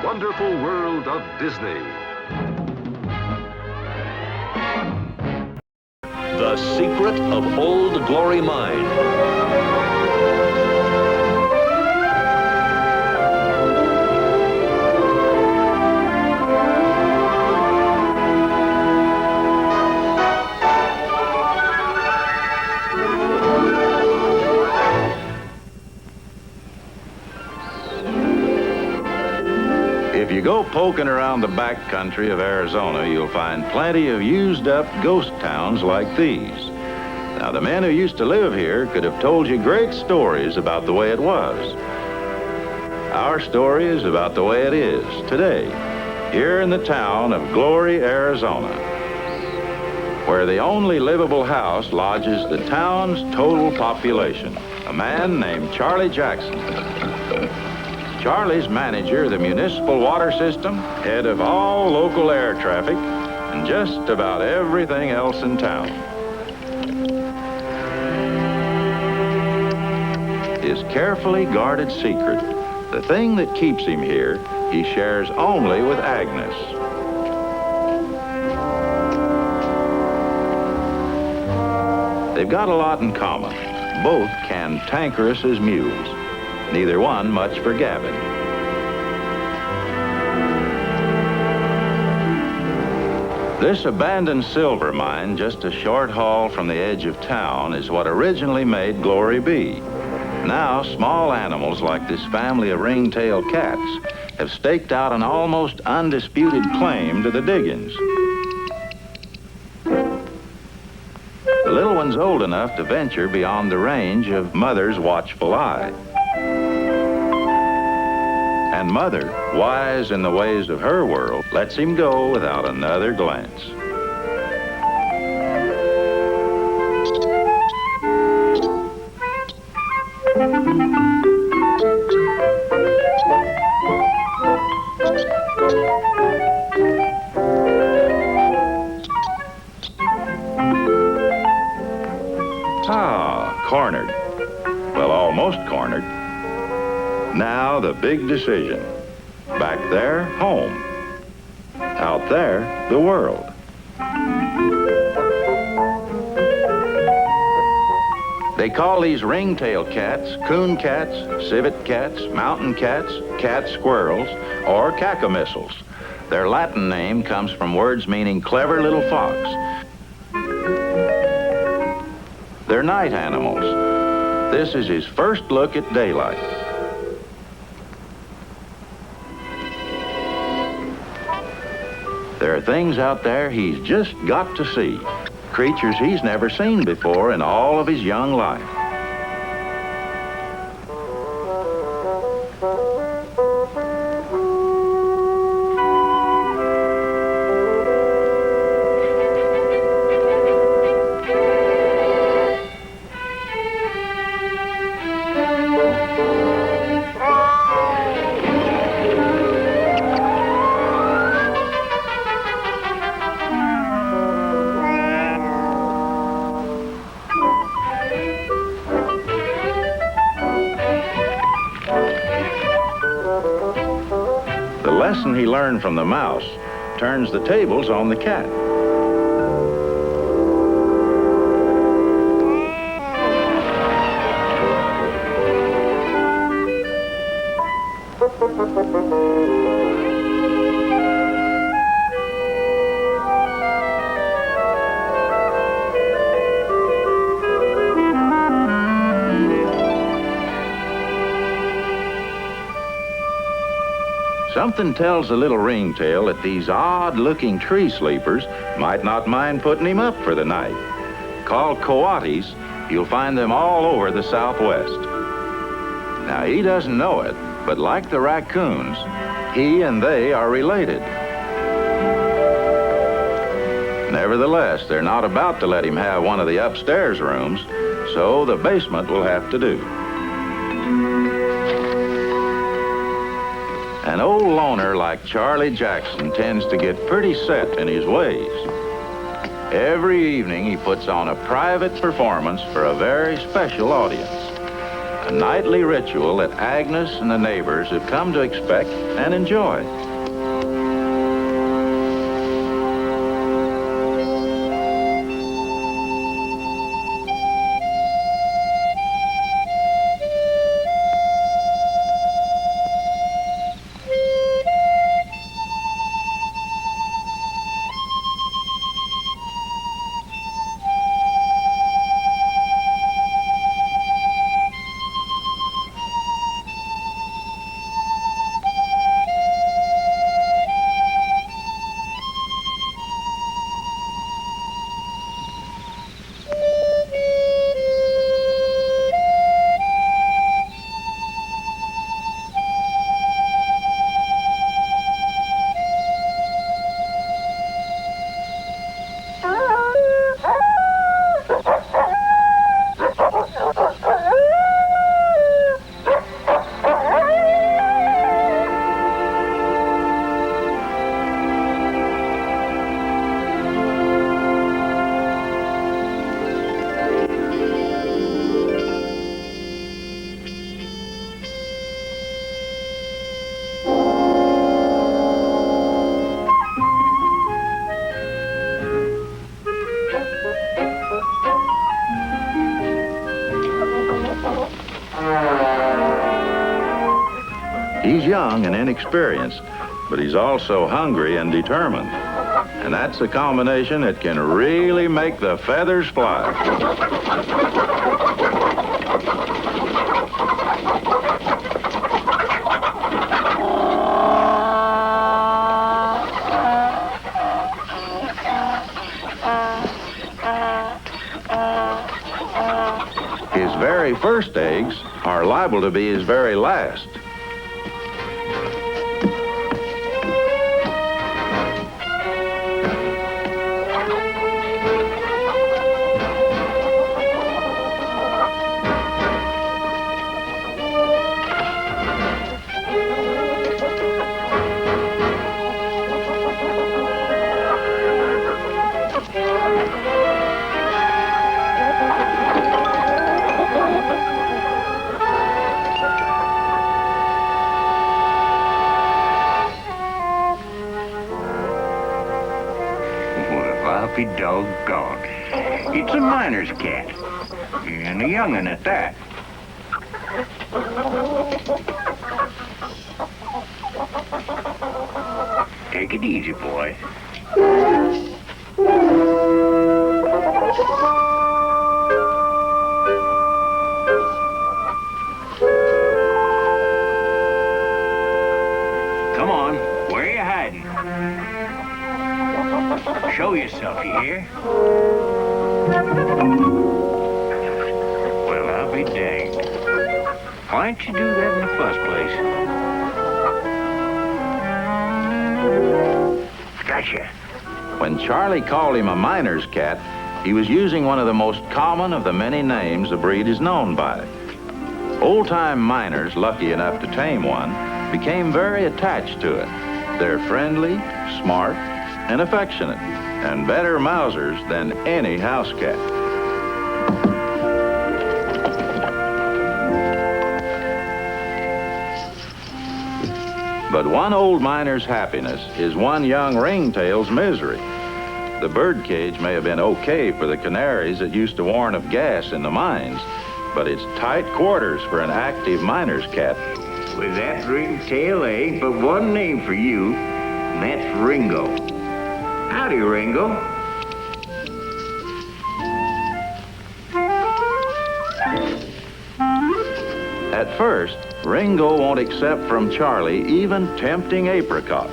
Wonderful world of Disney. The secret of Old Glory Mine. If you go poking around the back country of Arizona, you'll find plenty of used-up ghost towns like these. Now, the men who used to live here could have told you great stories about the way it was. Our story is about the way it is today, here in the town of Glory, Arizona, where the only livable house lodges the town's total population, a man named Charlie Jackson. Charlie's manager of the municipal water system, head of all local air traffic, and just about everything else in town. His carefully guarded secret, the thing that keeps him here, he shares only with Agnes. They've got a lot in common. Both cantankerous as mules. Neither one much for gabbing. This abandoned silver mine, just a short haul from the edge of town, is what originally made Glory be. Now, small animals like this family of ring-tailed cats have staked out an almost undisputed claim to the diggings. The little one's old enough to venture beyond the range of Mother's watchful eye. And Mother, wise in the ways of her world, lets him go without another glance. Ah, cornered. Well, almost cornered. Now the big decision. Back there, home. Out there, the world. They call these ring-tailed cats coon cats, civet cats, mountain cats, cat squirrels, or cacomissals. Their Latin name comes from words meaning clever little fox. They're night animals. This is his first look at daylight. There are things out there he's just got to see. Creatures he's never seen before in all of his young life. The lesson he learned from the mouse turns the tables on the cat. Something tells the little ringtail that these odd-looking tree sleepers might not mind putting him up for the night. Called coatis, you'll find them all over the Southwest. Now, he doesn't know it, but like the raccoons, he and they are related. Nevertheless, they're not about to let him have one of the upstairs rooms, so the basement will have to do. An old loner like Charlie Jackson tends to get pretty set in his ways. Every evening he puts on a private performance for a very special audience. A nightly ritual that Agnes and the neighbors have come to expect and enjoy. He's young and inexperienced, but he's also hungry and determined. And that's a combination that can really make the feathers fly. His very first eggs are liable to be his very last. Be doggone. It's a miner's cat. And a young'un at that. Take it easy, boy. Come on, where are you hiding? Show yourself, you hear? Well, I'll be danged. Why'd you do that in the first place? Gotcha. When Charlie called him a miner's cat, he was using one of the most common of the many names the breed is known by. Old-time miners, lucky enough to tame one, became very attached to it. They're friendly, smart, and affectionate, and better mousers than any house cat. But one old miner's happiness is one young ringtail's misery. The birdcage may have been okay for the canaries that used to warn of gas in the mines, but it's tight quarters for an active miner's cat. With that ringtail, there ain't but one name for you, and that's Ringo. Howdy, Ringo. At first, Ringo won't accept from Charlie even tempting apricots.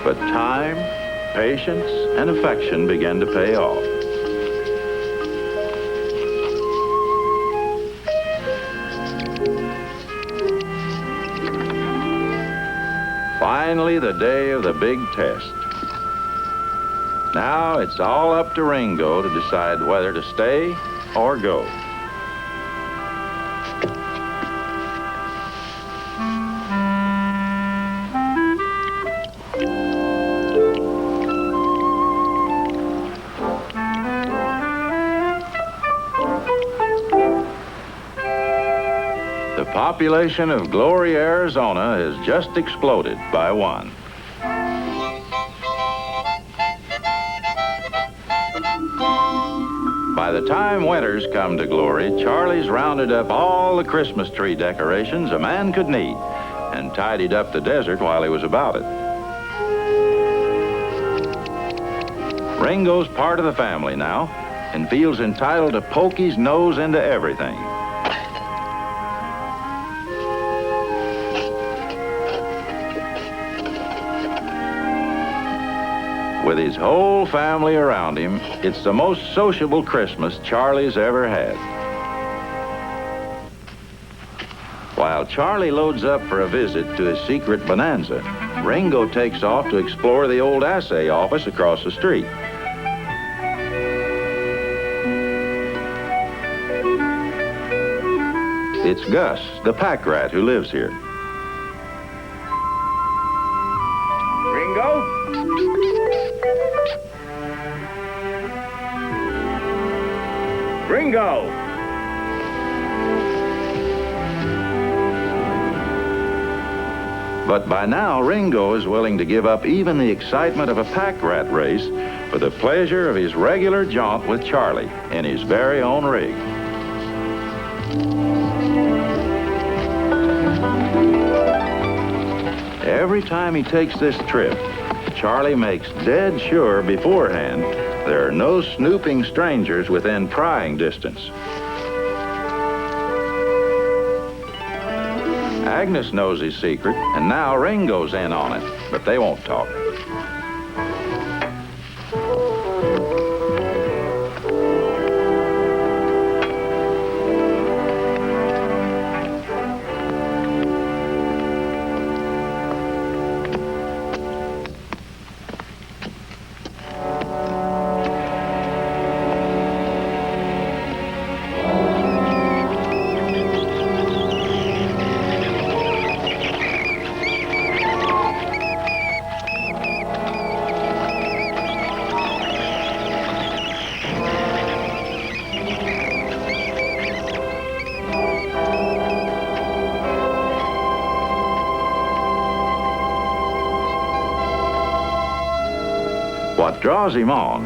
But time, patience, and affection begin to pay off. Finally, the day of the big test. Now it's all up to Ringo to decide whether to stay or go. The population of Glory, Arizona has just exploded by one. By the time winters come to Glory, Charlie's rounded up all the Christmas tree decorations a man could need and tidied up the desert while he was about it. Ringo's part of the family now and feels entitled to poke his nose into everything. With his whole family around him, it's the most sociable Christmas Charlie's ever had. While Charlie loads up for a visit to his secret bonanza, Ringo takes off to explore the old assay office across the street. It's Gus, the pack rat who lives here. Ringo? Ringo! But by now, Ringo is willing to give up even the excitement of a pack rat race for the pleasure of his regular jaunt with Charlie in his very own rig. Every time he takes this trip, Charlie makes dead sure beforehand there are no snooping strangers within prying distance. Agnes knows his secret, and now Ringo's in on it, but they won't talk. What draws him on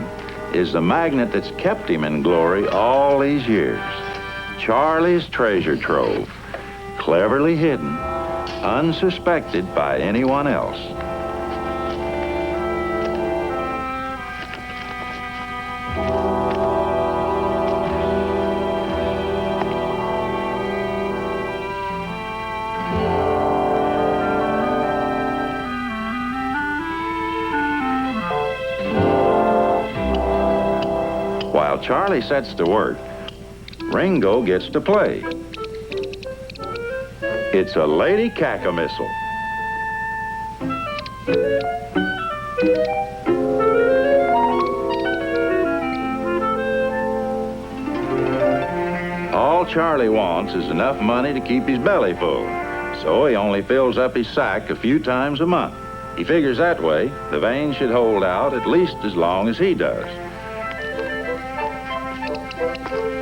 is the magnet that's kept him in Glory all these years. Charlie's treasure trove, cleverly hidden, unsuspected by anyone else. While Charlie sets to work, Ringo gets to play. It's a lady cack-a-missile. All Charlie wants is enough money to keep his belly full, so he only fills up his sack a few times a month. He figures that way, the vein should hold out at least as long as he does.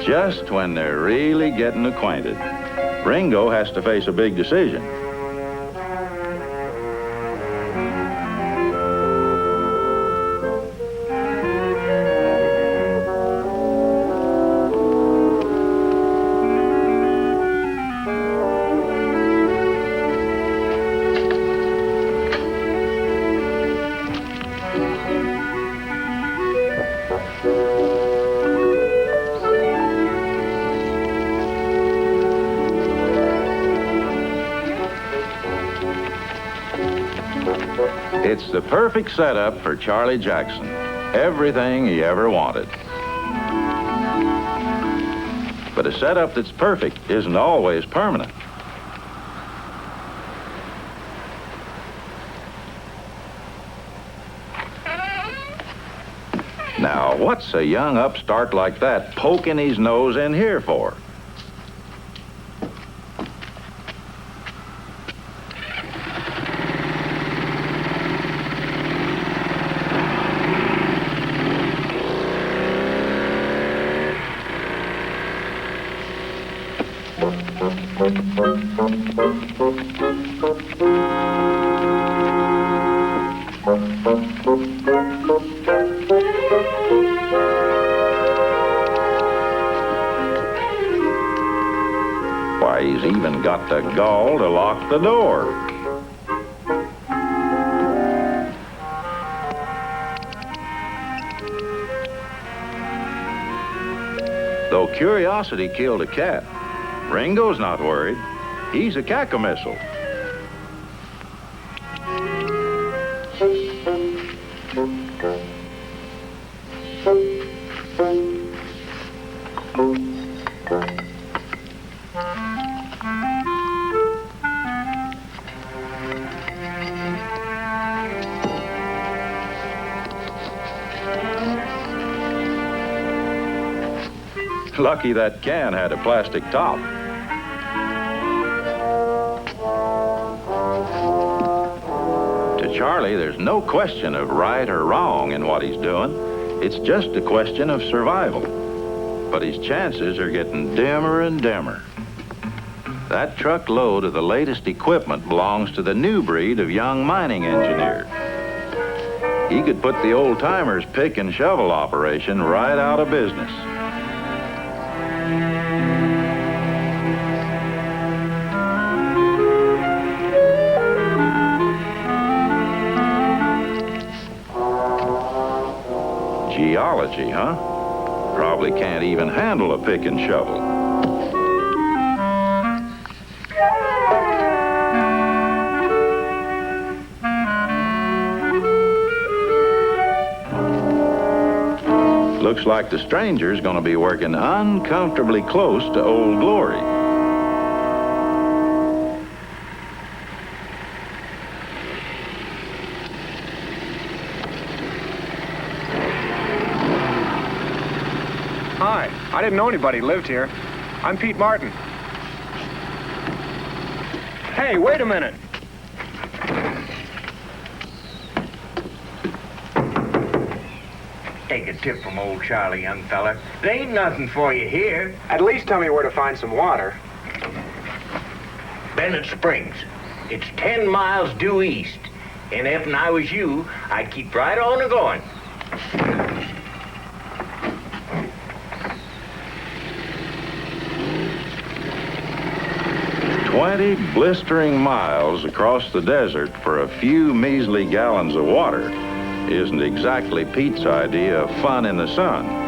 Just when they're really getting acquainted, Ringo has to face a big decision. It's the perfect setup for Charlie Jackson. Everything he ever wanted. But a setup that's perfect isn't always permanent. Now, what's a young upstart like that poking his nose in here for? Why, he's even got the gall to lock the door. Though curiosity killed a cat, Ringo's not worried. He's a caca-missile. Lucky that can had a plastic top. To Charlie, there's no question of right or wrong in what he's doing. It's just a question of survival. But his chances are getting dimmer and dimmer. That truckload of the latest equipment belongs to the new breed of young mining engineer. He could put the old-timers' pick and shovel operation right out of business. Geology, huh? Probably can't even handle a pick and shovel. Looks like the stranger's gonna be working uncomfortably close to Old Glory. Hi, I didn't know anybody lived here. I'm Pete Martin. Hey, wait a minute. Take a tip from old Charlie, young fella. There ain't nothing for you here. At least tell me where to find some water. Bennett Springs. It's 10 miles due east. And if I was you, I'd keep right on a going. 20 blistering miles across the desert for a few measly gallons of water isn't exactly Pete's idea of fun in the sun.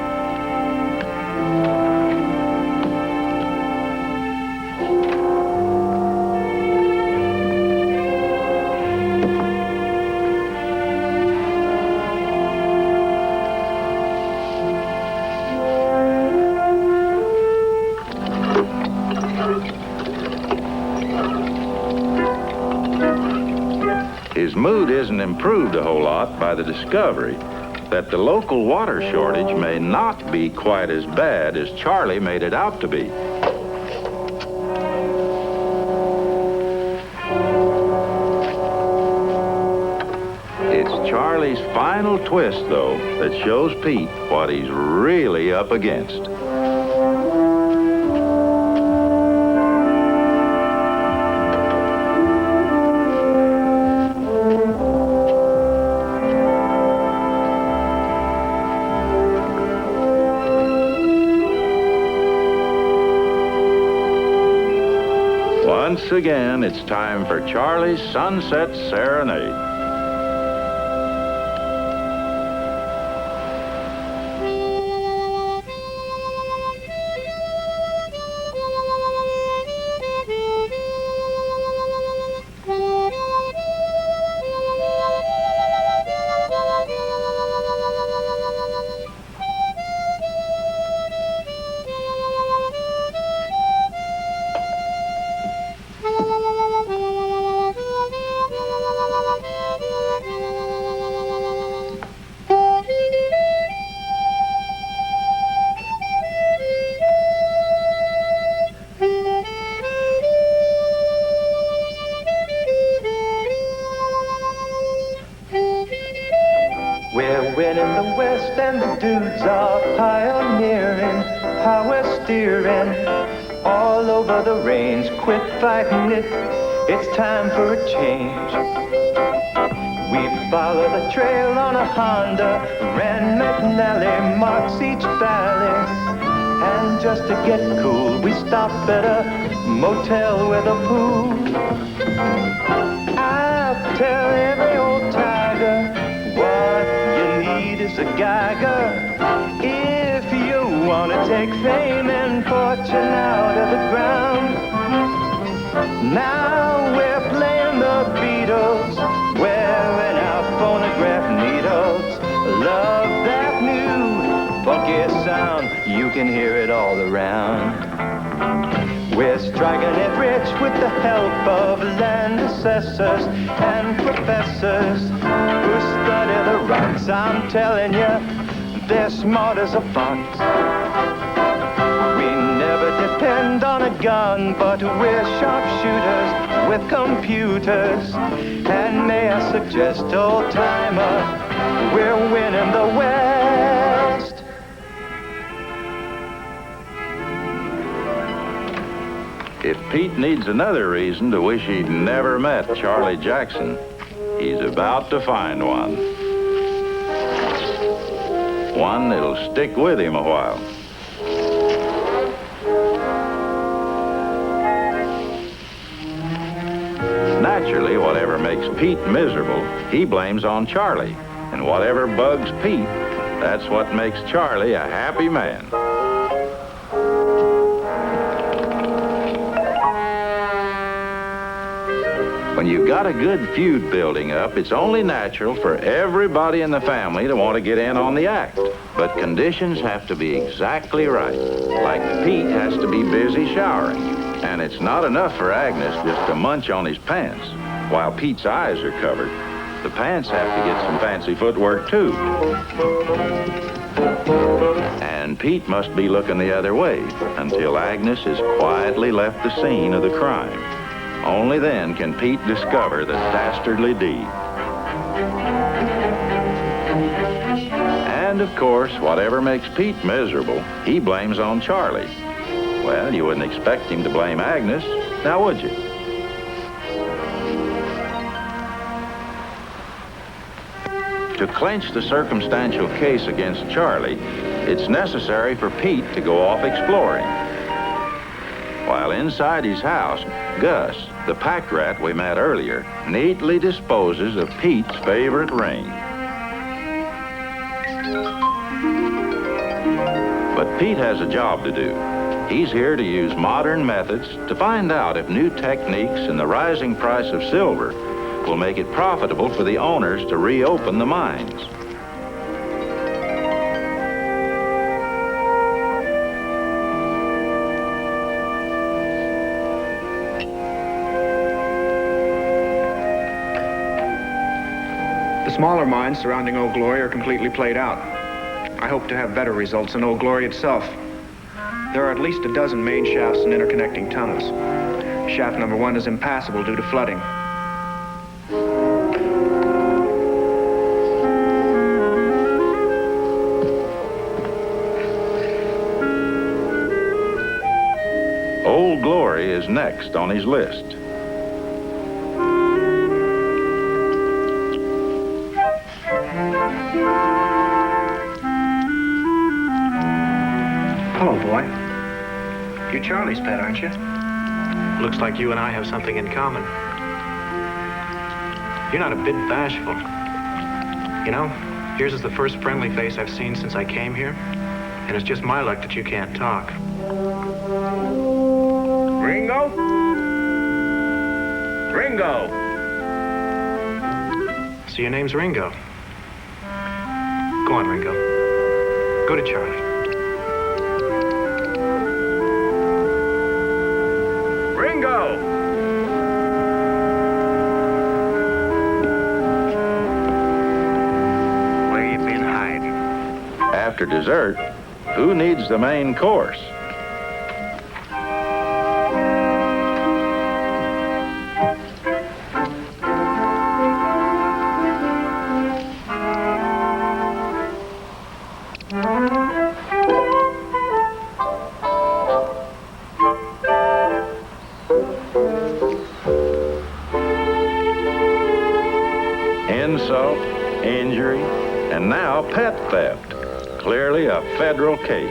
His mood isn't improved a whole lot by the discovery that the local water shortage may not be quite as bad as Charlie made it out to be. It's Charlie's final twist, though, that shows Pete what he's really up against. Once again, it's time for Charlie's Sunset Serenade. and the dudes are pioneering, power steering, all over the range. Quit fighting it, it's time for a change. We follow the trail on a Honda, Rand McNally marks each valley. And just to get cool, we stop at a motel with a pool. I'll tell every old tiger, what you need is a Geiger. If you want to take fame and fortune out of the ground. Now we're playing the Beatles, wearing our phonograph needles. Love that new funky sound, you can hear it all around. We're striking it rich with the help of land assessors and professors who study the rocks. I'm telling you, they're smart as a fox. We never depend on a gun, but we're sharpshooters with computers. And may I suggest, old timer, we're winning the West. If Pete needs another reason to wish he'd never met Charlie Jackson, he's about to find one. One that'll stick with him a while. Naturally, whatever makes Pete miserable, he blames on Charlie. And whatever bugs Pete, that's what makes Charlie a happy man. When you've got a good feud building up, it's only natural for everybody in the family to want to get in on the act. But conditions have to be exactly right. Like Pete has to be busy showering. And it's not enough for Agnes just to munch on his pants. While Pete's eyes are covered, the pants have to get some fancy footwork too. And Pete must be looking the other way until Agnes has quietly left the scene of the crime. Only then can Pete discover the dastardly deed. And of course, whatever makes Pete miserable, he blames on Charlie. Well, you wouldn't expect him to blame Agnes, now would you? To clinch the circumstantial case against Charlie, it's necessary for Pete to go off exploring. While inside his house, Gus, the pack rat we met earlier, neatly disposes of Pete's favorite ring. But Pete has a job to do. He's here to use modern methods to find out if new techniques and the rising price of silver will make it profitable for the owners to reopen the mines. The smaller mines surrounding Old Glory are completely played out. I hope to have better results in Old Glory itself. There are at least a dozen main shafts and interconnecting tunnels. Shaft number 1 is impassable due to flooding. Old Glory is next on his list. Hello, boy. You're Charlie's pet, aren't you? Looks like you and I have something in common. You're not a bit bashful. You know, yours is the first friendly face I've seen since I came here, and it's just my luck that you can't talk. Ringo? Ringo! So your name's Ringo. Go on, Ringo. Go to Charlie. Ringo! Where you been hiding? After dessert, who needs the main course? And now pet theft. Clearly a federal case.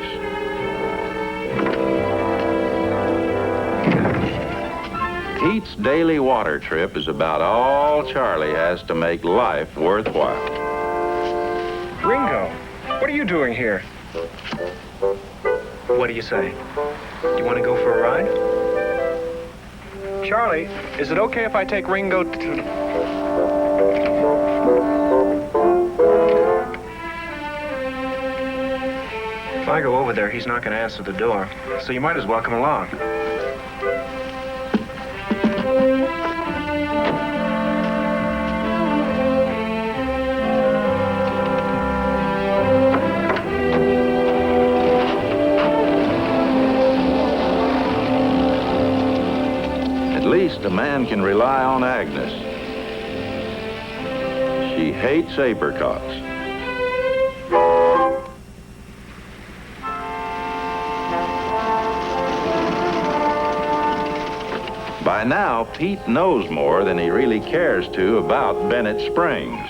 Pete's daily water trip is about all Charlie has to make life worthwhile. Ringo, what are you doing here? What do you say? You want to go for a ride? Charlie, is it okay if I take Ringo to... If I go over there, he's not going to answer the door, so you might as well come along. At least a man can rely on Agnes. She hates apricots. By now, Pete knows more than he really cares to about Bennett Springs.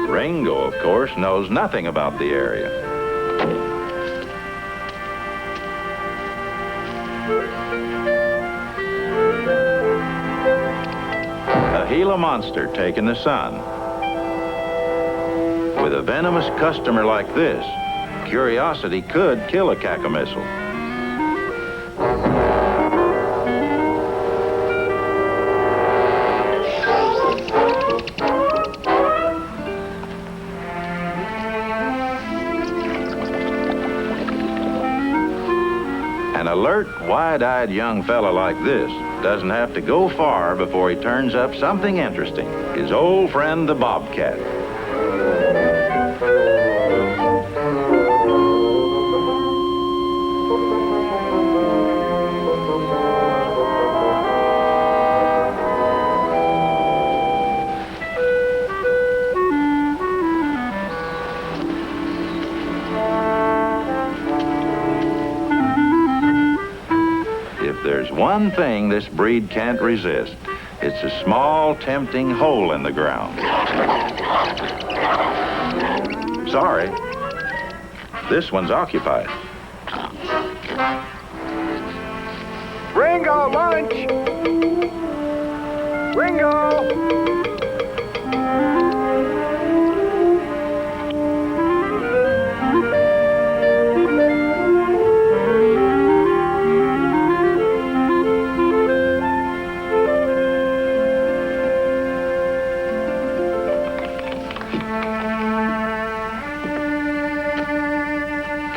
Ringo, of course, knows nothing about the area. A Gila monster taking the sun. With a venomous customer like this, curiosity could kill a cacomissile. An alert, wide-eyed young fella like this doesn't have to go far before he turns up something interesting. His old friend, the bobcat. There's one thing this breed can't resist. It's a small, tempting hole in the ground. Sorry, this one's occupied. Ringo, lunch! Ringo!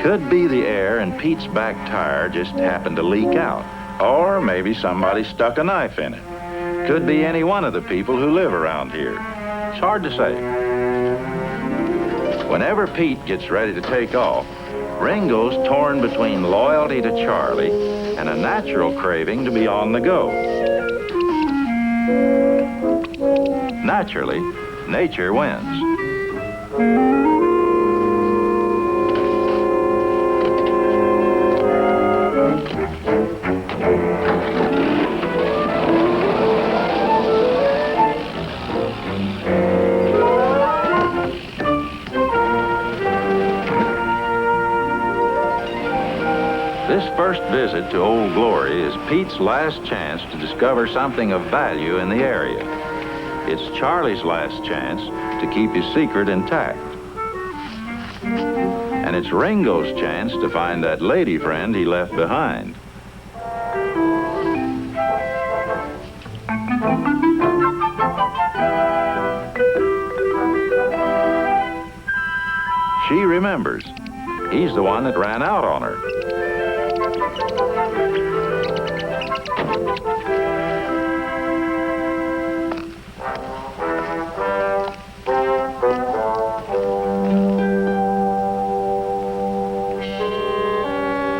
Could be the air in Pete's back tire just happened to leak out. Or maybe somebody stuck a knife in it. Could be any one of the people who live around here. It's hard to say. Whenever Pete gets ready to take off, Ringo's torn between loyalty to Charlie and a natural craving to be on the go. Naturally, nature wins. This first visit to Old Glory is Pete's last chance to discover something of value in the area. It's Charlie's last chance to keep his secret intact. And it's Ringo's chance to find that lady friend he left behind. She remembers. He's the one that ran out on her.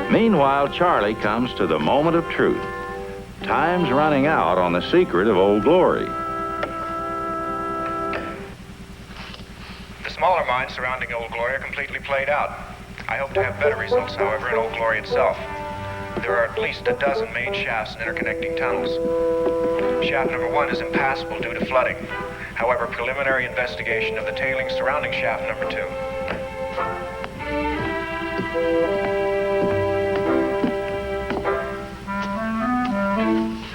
Meanwhile, Charlie comes to the moment of truth. Time's running out on the secret of Old Glory. The smaller mines surrounding Old Glory are completely played out. I hope to have better results, however, in Old Glory itself. There are at least a dozen main shafts and interconnecting tunnels. Shaft number 1 is impassable due to flooding, However, preliminary investigation of the tailings surrounding shaft number 2.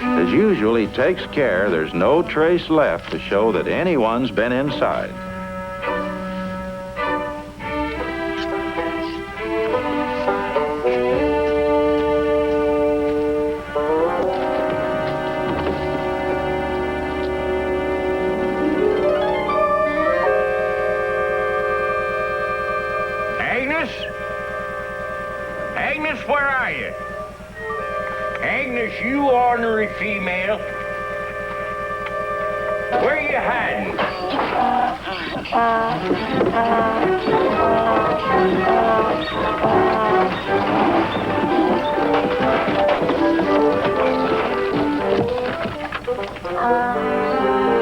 As usual, he takes care there's no trace left to show that anyone's been inside. Agnes, where are you? Agnes, you ornery female. Where you hiding?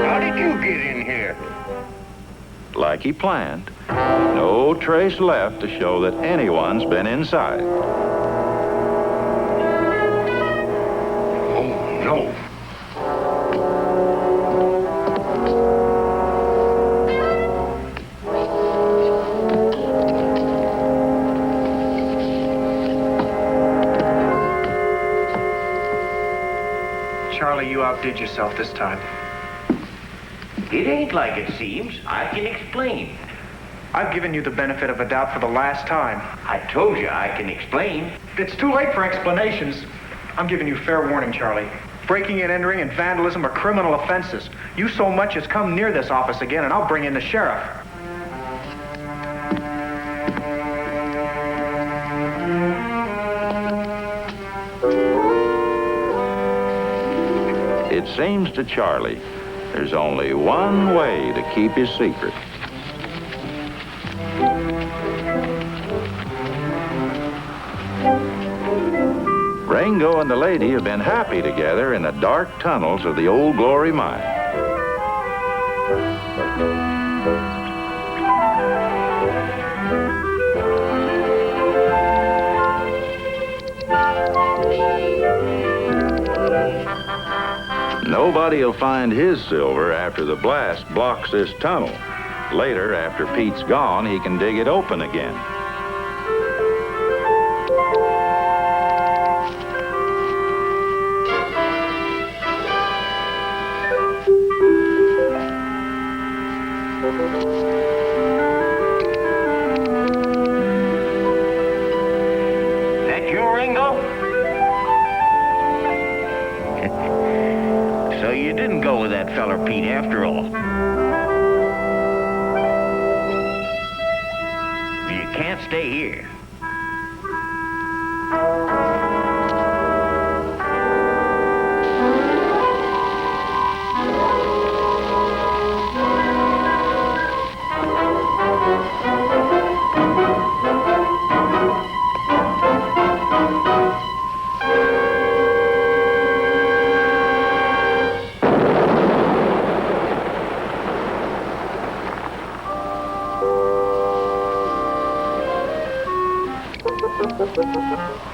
How did you get in here? Like he planned, no trace left to show that anyone's been inside. Oh, no. Charlie, you outdid yourself this time. It ain't like it seems. I can explain. I've given you the benefit of a doubt for the last time. I told you I can explain. It's too late for explanations. I'm giving you fair warning, Charlie. Breaking and entering and vandalism are criminal offenses. You so much as come near this office again, and I'll bring in the sheriff. It seems to Charlie there's only one way to keep his secret. Ringo and the lady have been happy together in the dark tunnels of the Old Glory mine. Nobody will find his silver after the blast blocks this tunnel. Later, after Pete's gone, he can dig it open again. That you, Ringo? So you didn't go with that feller Pete after all. You can't stay here.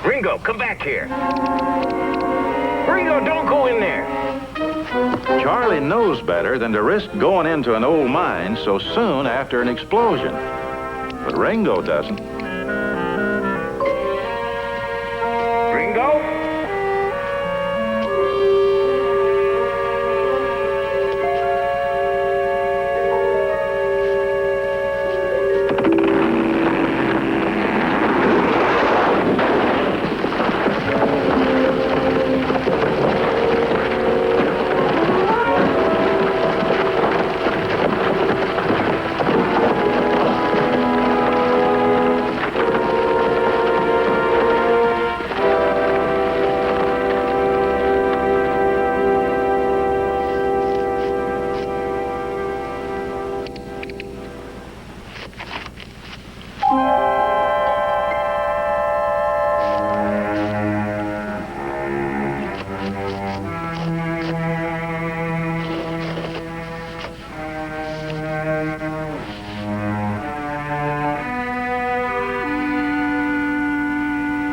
Ringo, come back here. Ringo, don't go in there. Charlie knows better than to risk going into an old mine so soon after an explosion. But Ringo doesn't. Ringo?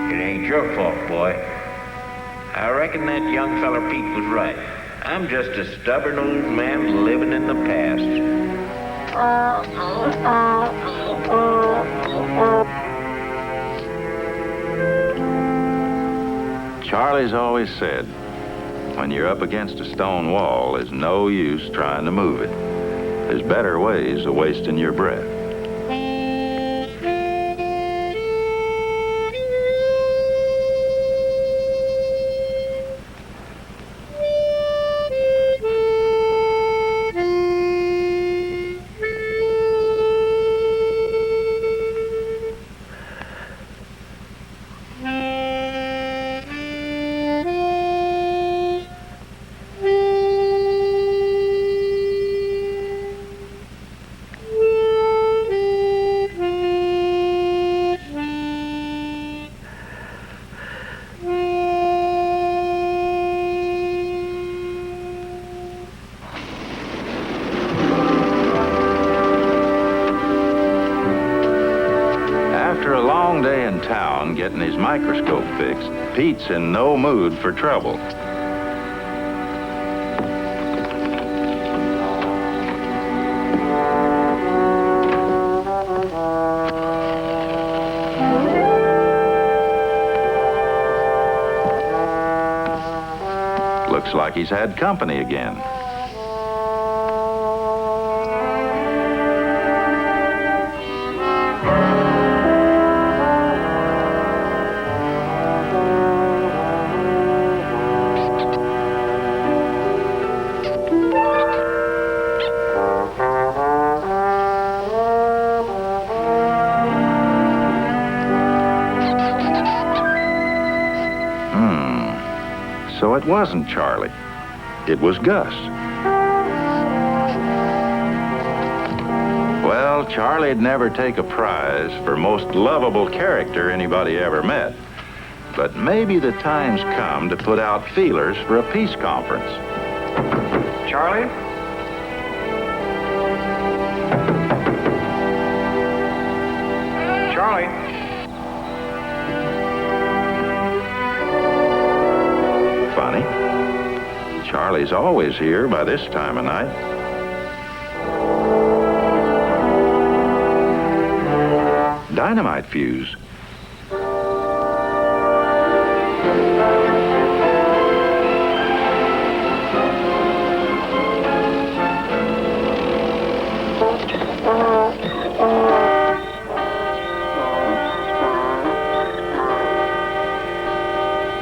It ain't your fault, boy. I reckon that young feller Pete was right. I'm just a stubborn old man living in the past. Charlie's always said, when you're up against a stone wall, there's no use trying to move it. There's better ways of wasting your breath. After a long day in town getting his microscope fixed, Pete's in no mood for trouble. Looks like he's had company again. So it wasn't Charlie. It was Gus. Well, Charlie'd never take a prize for most lovable character anybody ever met. But maybe the time's come to put out feelers for a peace conference. Charlie? Charlie? Funny. Charlie's always here by this time of night. Dynamite fuse.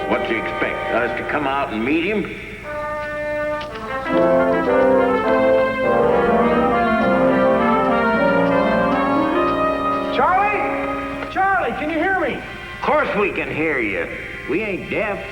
What do you expect? Us to come out and meet him? Charlie? Charlie, can you hear me? Of course we can hear you. We ain't deaf.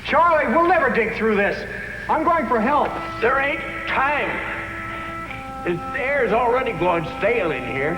Charlie, we'll never dig through this. I'm going for help. There ain't time. The air's already going stale in here.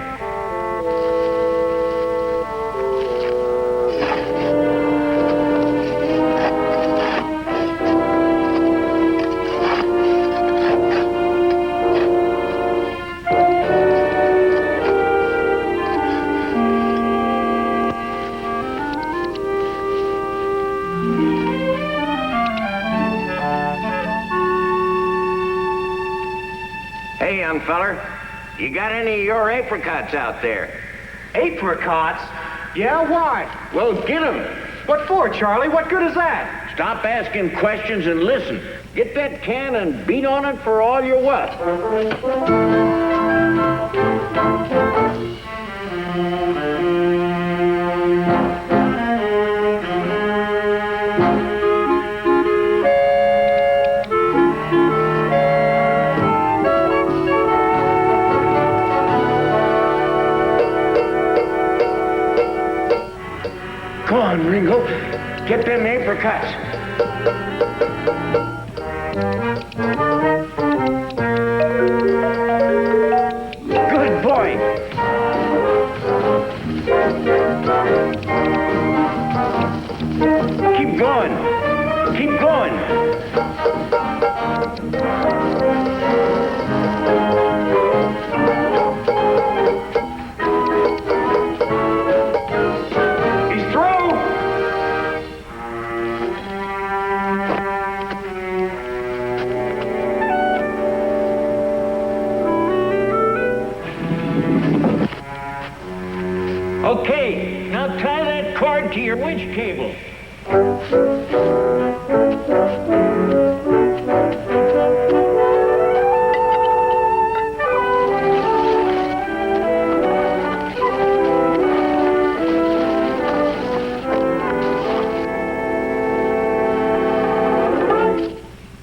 Hey, young feller, you got any of your apricots out there? Apricots? Yeah, why? Well, get 'em. What for, Charlie? What good is that? Stop asking questions and listen. Get that can and beat on it for all you're worth. Come on, Ringo. Get them apricots. Keep going. Keep going. He's through. Okay, now tie that cord to your winch cable.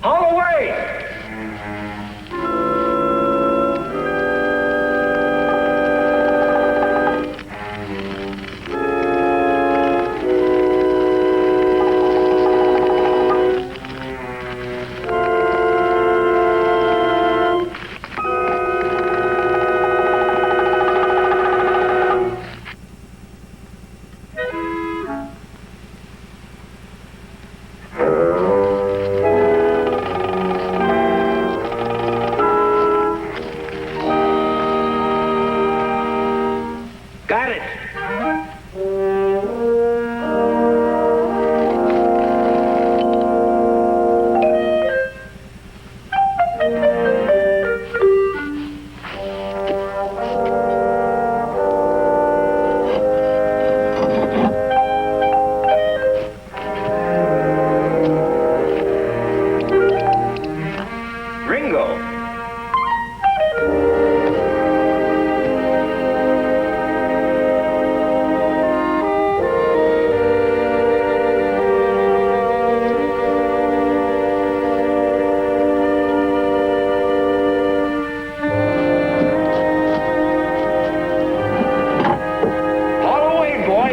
Haul away! Got it. Ringo. Haul away, boy.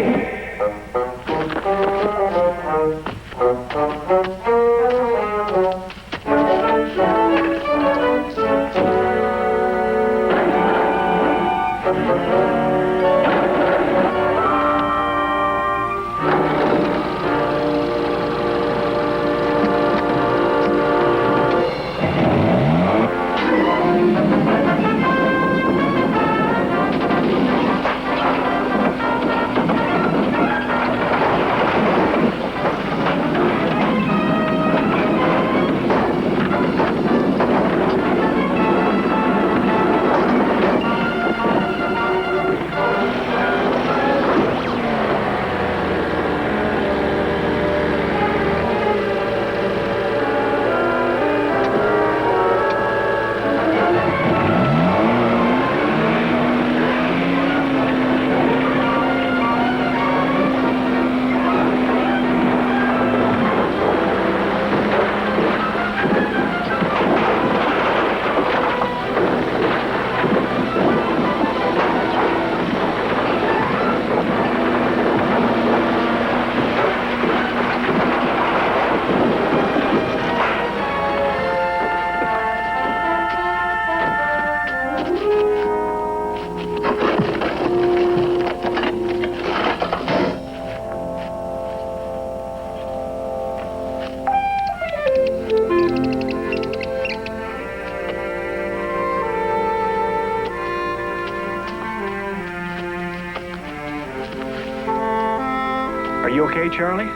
Are you okay, Charlie?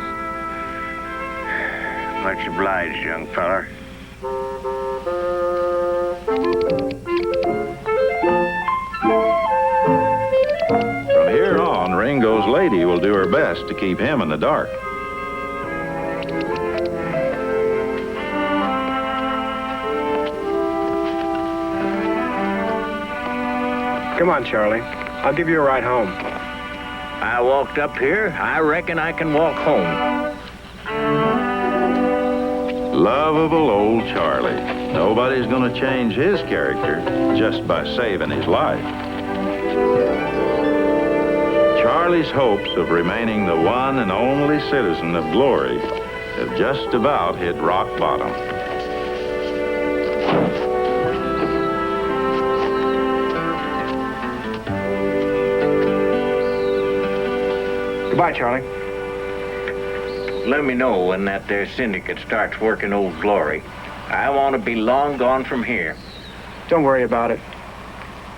Much obliged, young feller. From here on, Ringo's lady will do her best to keep him in the dark. Come on, Charlie. I'll give you a ride home. I walked up here. I reckon I can walk home. Lovable old Charlie. Nobody's gonna change his character just by saving his life. Charlie's hopes of remaining the one and only citizen of glory have just about hit rock bottom. Goodbye, Charlie. let me know when that there syndicate starts working Old Glory. I want to be long gone from here. Don't worry about it.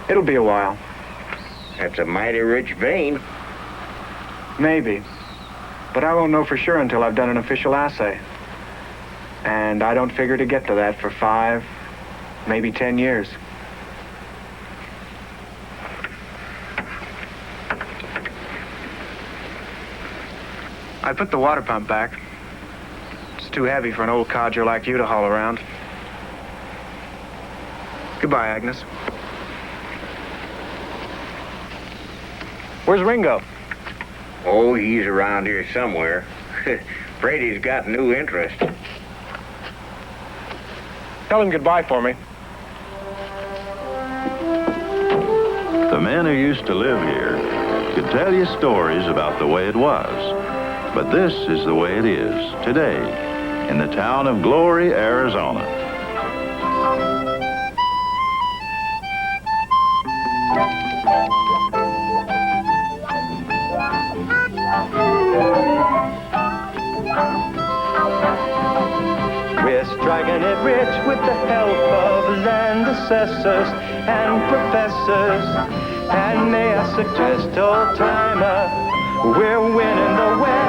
It'll be a while. That's a mighty rich vein. Maybe. But I won't know for sure until I've done an official assay. And I don't figure to get to that for 5, maybe 10 years. I put the water pump back. It's too heavy for an old codger like you to haul around. Goodbye, Agnes. Where's Ringo? Oh, he's around here somewhere. Afraid he's got new interest. Tell him goodbye for me. The men who used to live here could tell you stories about the way it was. But this is the way it is today in the town of Glory, Arizona. We're striking it rich with the help of land assessors and professors. And may I suggest, old timer, we're winning the West.